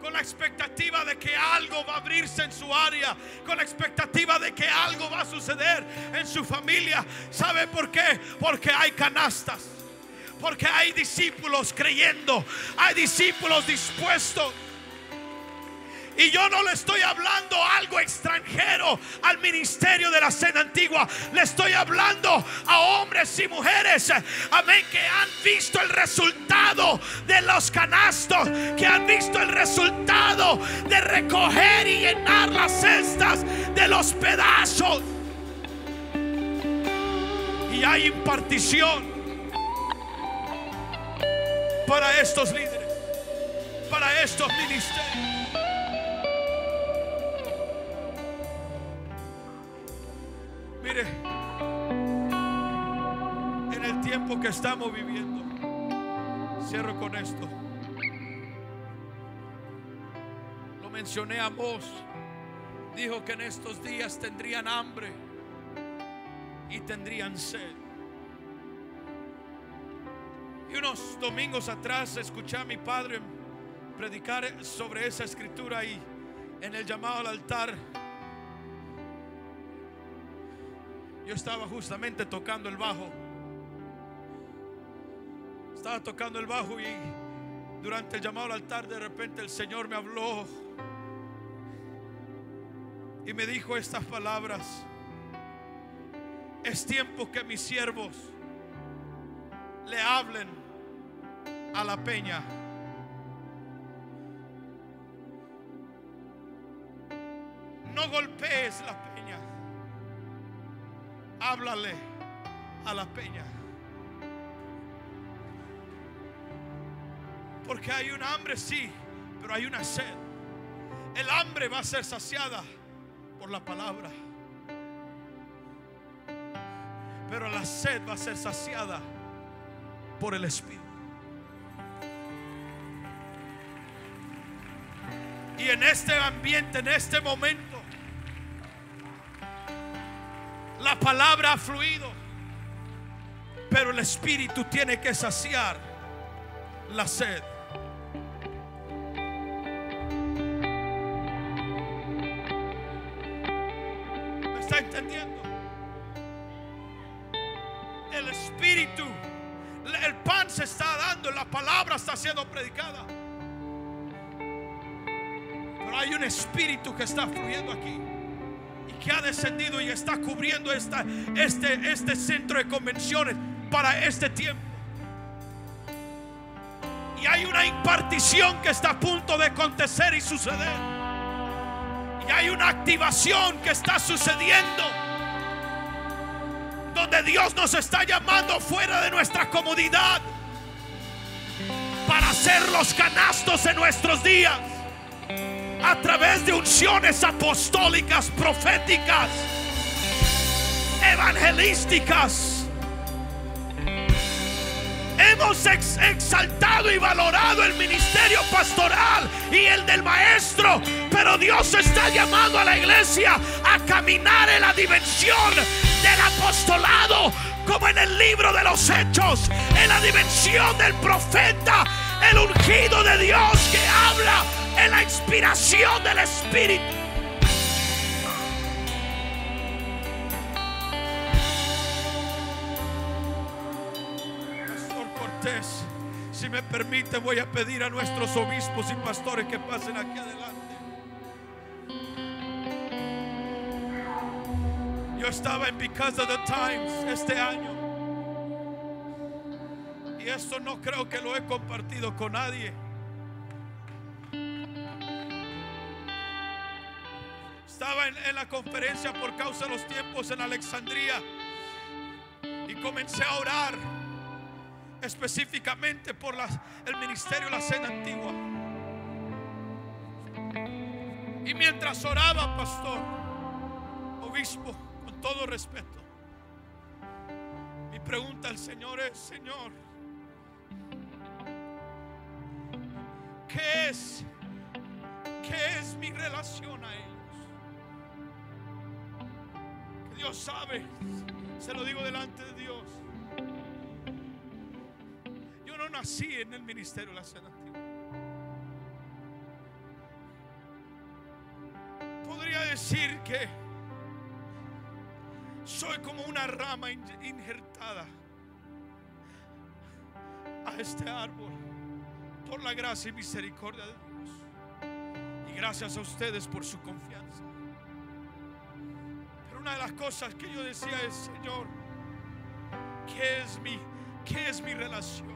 con la expectativa de que algo va a abrirse en su área, con la expectativa de que algo va a suceder en su familia. ¿Sabe por qué? Porque hay canastas. Porque hay discípulos creyendo, hay discípulos dispuestos. Y yo no le estoy hablando algo extranjero al ministerio de la Cena Antigua. Le estoy hablando a hombres y mujeres, amén, que han visto el resultado de los canastos, que han visto el resultado de recoger y llenar las cestas de los pedazos. Y hay impartición para estos líderes, para estos ministerios. Mire, en el tiempo que estamos viviendo, cierro con esto. Lo mencioné a Amós. Dijo que en estos días tendrían hambre y tendrían sed. Y unos domingos atrás escuché a mi padre predicar sobre esa escritura y en el llamado al altar. Yo estaba justamente tocando el bajo. Estaba tocando el bajo y durante el llamado al altar de repente el Señor me habló y me dijo estas palabras: es tiempo que mis siervos le hablen a la peña. No golpees la peña, háblale a la peña. Porque hay un hambre, sí, pero hay una sed. El hambre va a ser saciada por la palabra, pero la sed va a ser saciada por el Espíritu. Y en este ambiente, en este momento, la palabra ha fluido, pero el Espíritu tiene que saciar la sed. ¿Me está entendiendo? El Espíritu, el pan se está dando, la palabra está siendo predicada, pero hay un Espíritu que está fluyendo aquí, que ha descendido y está cubriendo este centro de convenciones para este tiempo. Y hay una impartición que está a punto de acontecer y suceder. Y hay una activación que está sucediendo, donde Dios nos está llamando fuera de nuestra comodidad para hacer los canastos en nuestros días, a través de unciones apostólicas, proféticas, evangelísticas. Hemos exaltado y valorado el ministerio pastoral y el del maestro, pero Dios está llamando a la iglesia a caminar en la dimensión del apostolado, como en el libro de los Hechos, en la dimensión del profeta, el ungido de Dios que habla en la inspiración del Espíritu. Pastor Cortés, si me permite, voy a pedir a nuestros obispos y pastores que pasen aquí adelante. Yo estaba en Because of the Times este año, y esto no creo que lo he compartido con nadie. Estaba en la conferencia por causa de los tiempos en Alejandría y comencé a orar específicamente por el ministerio de la Cena Antigua. Y mientras oraba, pastor, obispo, con todo respeto, mi pregunta al Señor es: Señor, ¿qué es mi relación a ellos? Dios sabe, se lo digo delante de Dios. Yo no nací en el ministerio de la Cena Antigua. Podría decir que soy como una rama injertada a este árbol por la gracia y misericordia de Dios. Y gracias a ustedes por su confianza. Pero una de las cosas que yo decía es: Señor, ¿qué es mi relación?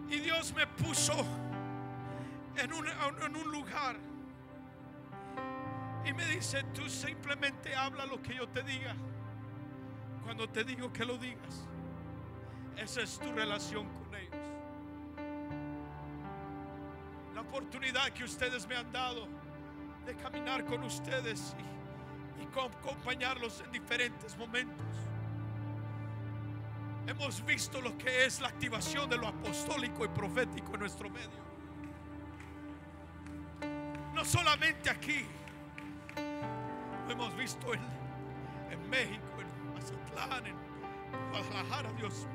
Y Dios me puso en un lugar y me dice: tú simplemente habla lo que yo te diga cuando te digo que lo digas. Esa es tu relación con ellos. La oportunidad que ustedes me han dado de caminar con ustedes y acompañarlos en diferentes momentos. Hemos visto lo que es la activación de lo apostólico y profético en nuestro medio. No solamente aquí, lo hemos visto en México, en Mazatlán, en Guadalajara, Dios.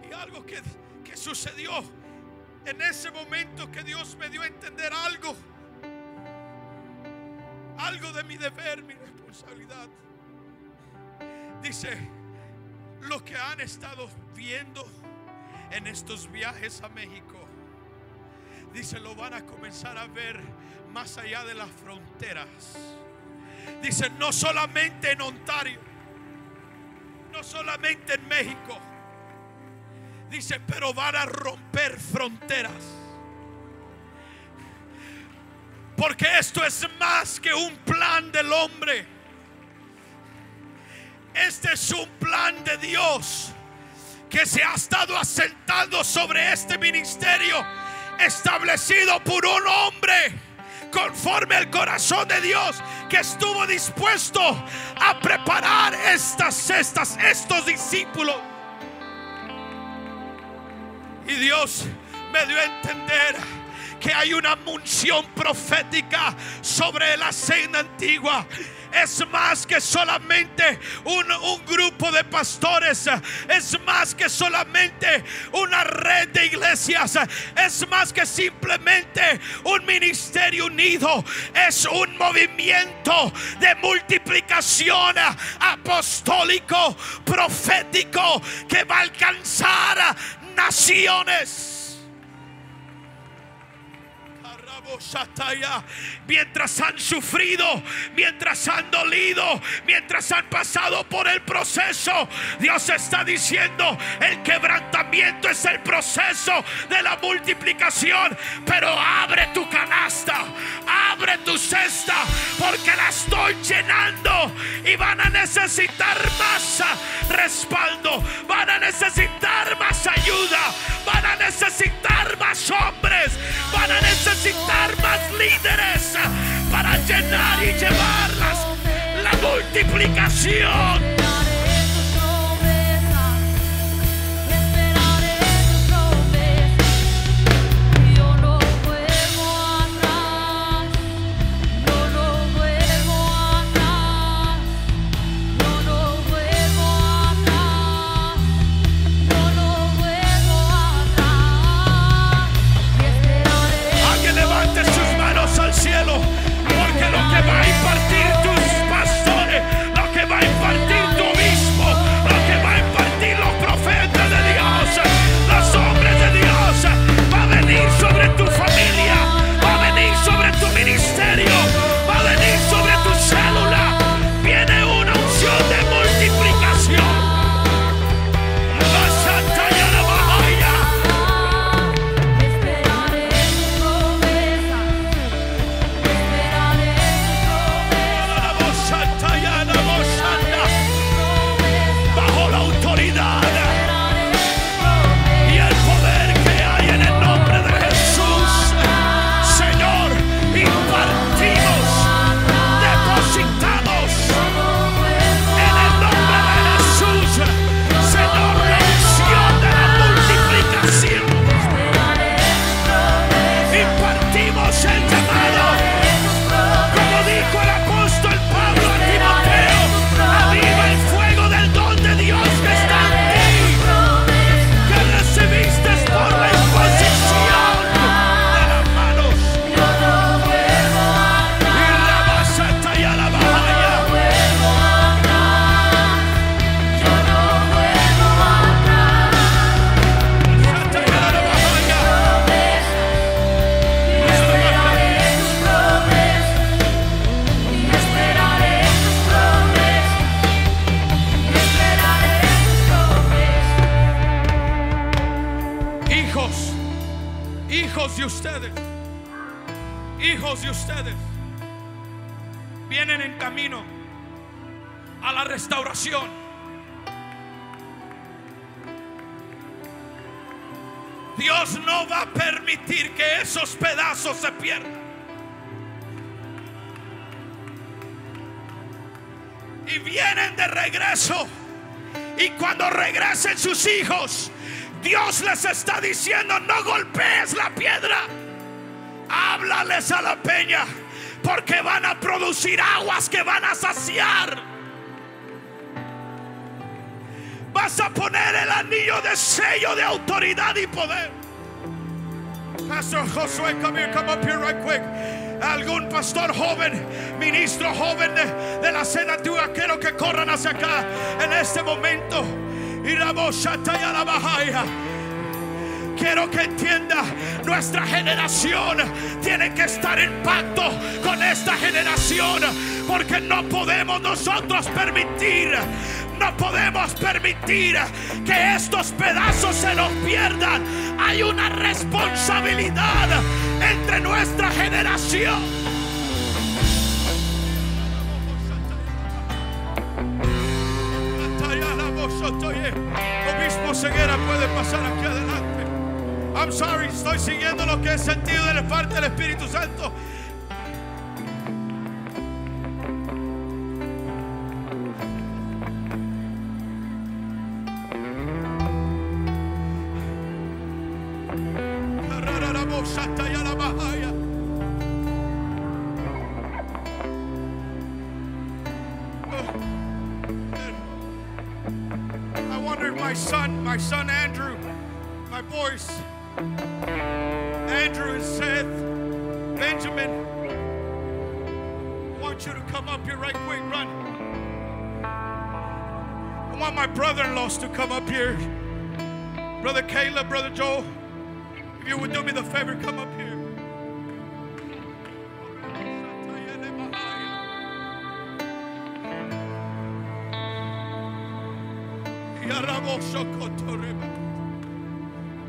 Y algo que sucedió en ese momento, que Dios me dio a entender algo de mi deber, mi responsabilidad. Dice: lo que han estado viendo en estos viajes a México, dice, lo van a comenzar a ver más allá de las fronteras. Dice, no solamente en Ontario, no solamente en México. Dice, pero van a romper fronteras. Porque esto es más que un plan del hombre. Este es un plan de Dios que se ha estado asentando sobre este ministerio, establecido por un hombre conforme al corazón de Dios, que estuvo dispuesto a preparar estos discípulos. Y Dios me dio a entender que hay una unción profética sobre la senda antigua. Es más que solamente un grupo de pastores. Es más que solamente una red de iglesias. Es más que simplemente un ministerio unido. Es un movimiento de multiplicación apostólico, profético, que va a alcanzar naciones. Mientras han sufrido, mientras han dolido, mientras han pasado por el proceso, Dios está diciendo: el quebrantamiento es el proceso de la multiplicación. Pero abre tu canasta, abre tu cesta, porque la estoy llenando. Y van a necesitar más respaldo, van a necesitar más ayuda, van a necesitar más hombres, van a necesitar más líderes para llenar y llevarlas la multiplicación. Cielo, porque lo que va a impartir tus pastores, lo que va a impartir tu de ustedes vienen en camino a la restauración. Dios no va a permitir que esos pedazos se pierdan. Y vienen de regreso. Y cuando regresen sus hijos, Dios les está diciendo: no golpees la piedra, háblales a la peña, porque van a producir aguas que van a saciar. Vas a poner el anillo de sello de autoridad y poder. Pastor Josué, come up here right quick. Algún pastor joven, ministro joven de la cena antigua, quiero que corran hacia acá en este momento. Y la voz ya la bajaya. Quiero que entienda, nuestra generación tiene que estar en pacto con esta generación, porque no podemos nosotros permitir que estos pedazos se los pierdan. Hay una responsabilidad entre nuestra generación. Obispo Ceguera puede pasar aquí adelante. I'm sorry, estoy siguiendo lo que he sentido de parte del Espíritu Santo. I wonder if my son Andrew, my boys, Andrew and Seth, Benjamin, I want you to come up here right quick, run. I want my brother-in-laws to come up here. Brother Caleb, Brother Joel, if you would do me the favor, come up here.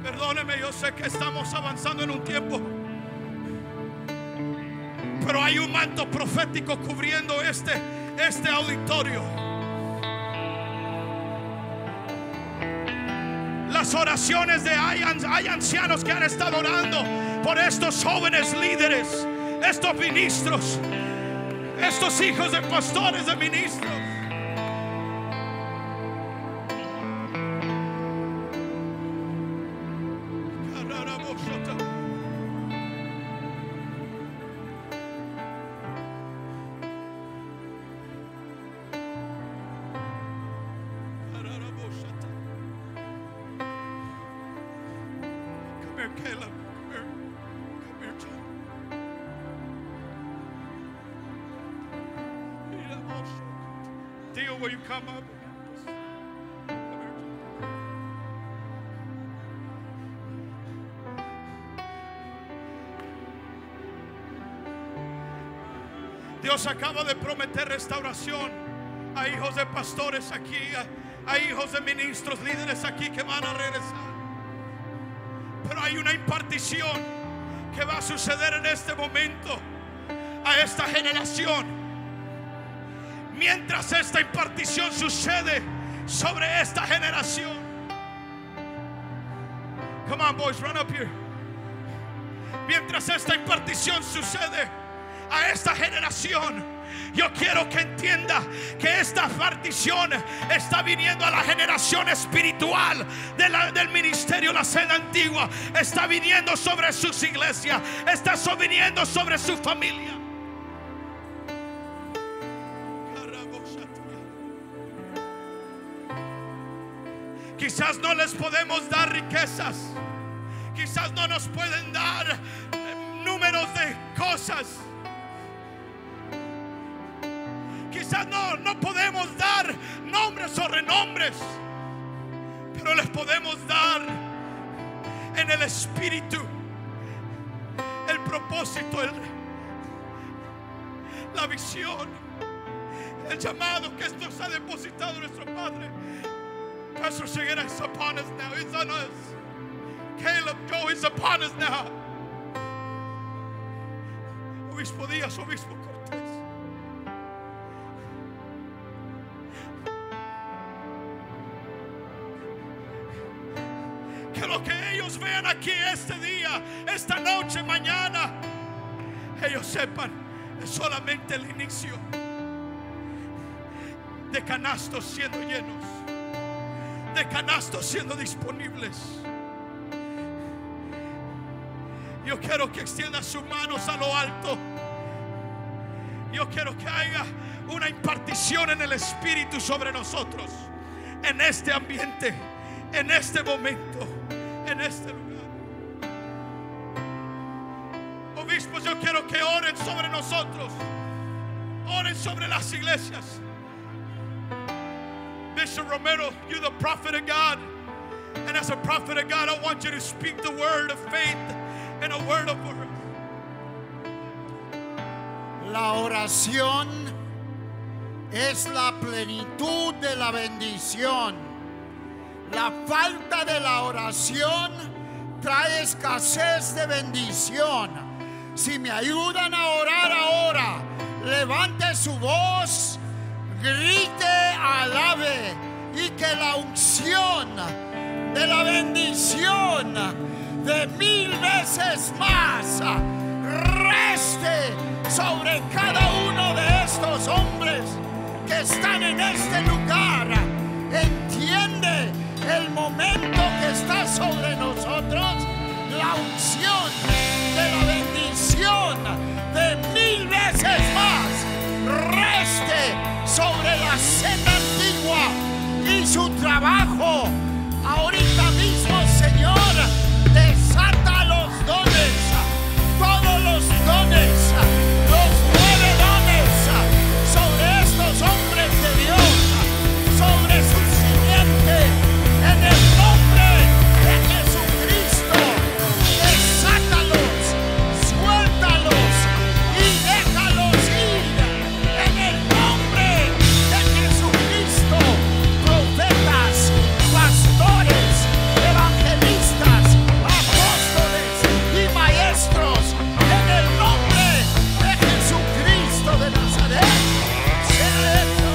Perdóneme, yo sé que estamos avanzando en un tiempo, pero hay un manto profético cubriendo este auditorio. Las oraciones de hay ancianos que han estado orando por estos jóvenes líderes, estos ministros, estos hijos de pastores, de ministros. Caleb, come here, John. Deal, will you come up? Dios acaba de prometer restauración a hijos de pastores aquí, a hijos de ministros, líderes aquí que van a regresar. Pero hay una impartición que va a suceder en este momento a esta generación. Mientras esta impartición sucede sobre esta generación. Come on, boys, run up here. Mientras esta impartición sucede a esta generación, yo quiero que entienda que esta partición está viniendo a la generación espiritual del ministerio La Cena Antigua. Está viniendo sobre sus iglesias, está viniendo sobre su familia. Quizás no les podemos dar riquezas, quizás no nos pueden dar números de cosas, quizás no podemos dar nombres o renombres, pero les podemos dar en el espíritu el propósito, la visión, el llamado que nos ha depositado nuestro Padre. Pastor Ceguera is upon us now. It's on us. Caleb, Joe is upon us now. Obispo Díaz, Obispo Cortés. Que lo que ellos vean aquí este día, esta noche, mañana, ellos sepan, es solamente el inicio de canastos siendo llenos, de canastos siendo disponibles. Yo quiero que extienda sus manos a lo alto. Yo quiero que haya una impartición en el Espíritu sobre nosotros, en este ambiente, en este momento, en este lugar. Obispos, yo quiero que oren sobre nosotros, oren sobre las iglesias. Bishop Romero, you're the prophet of God, and as a prophet of God, I want you to speak the word of faith and a word of word. La oración es la plenitud de la bendición. La falta de la oración trae escasez de bendición. Si me ayudan a orar ahora, levante su voz, grite, alabe, y que la unción de la bendición de 1000 veces más reste sobre cada uno de estos hombres que están en este lugar. Entiende el momento que está sobre nosotros. La unción de la bendición de 1000 veces más reste sobre la senda antigua y su trabajo. Ahorita mismo, Señor, desata los dones, todos los dones, los 9 dones sobre estos hombres de Dios, sobre su simiente, en el nombre de Jesucristo. Desátalos, suéltalos y déjalos ir en el nombre de Jesucristo. Profetas, pastores, evangelistas, apóstoles y maestros, en el nombre de Jesucristo de Nazaret. Sea hecho.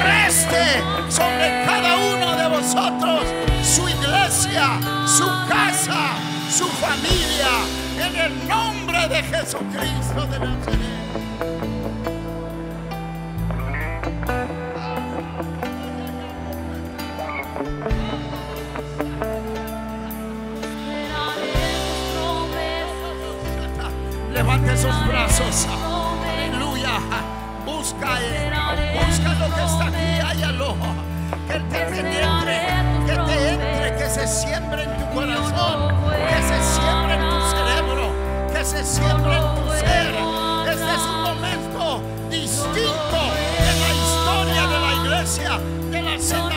Reste sobre cada uno de vosotros, su iglesia, su casa, su familia, en el nombre de Jesucristo de Nazaret. Levante esos brazos. Aleluya. Busca lo que está aquí, hállalo. Que Él te penetre, que te entre, que se siembre en tu corazón, que se siembre en tu cerebro, que se siembre en tu ser. Este es un momento distinto en la historia de la iglesia, de la senda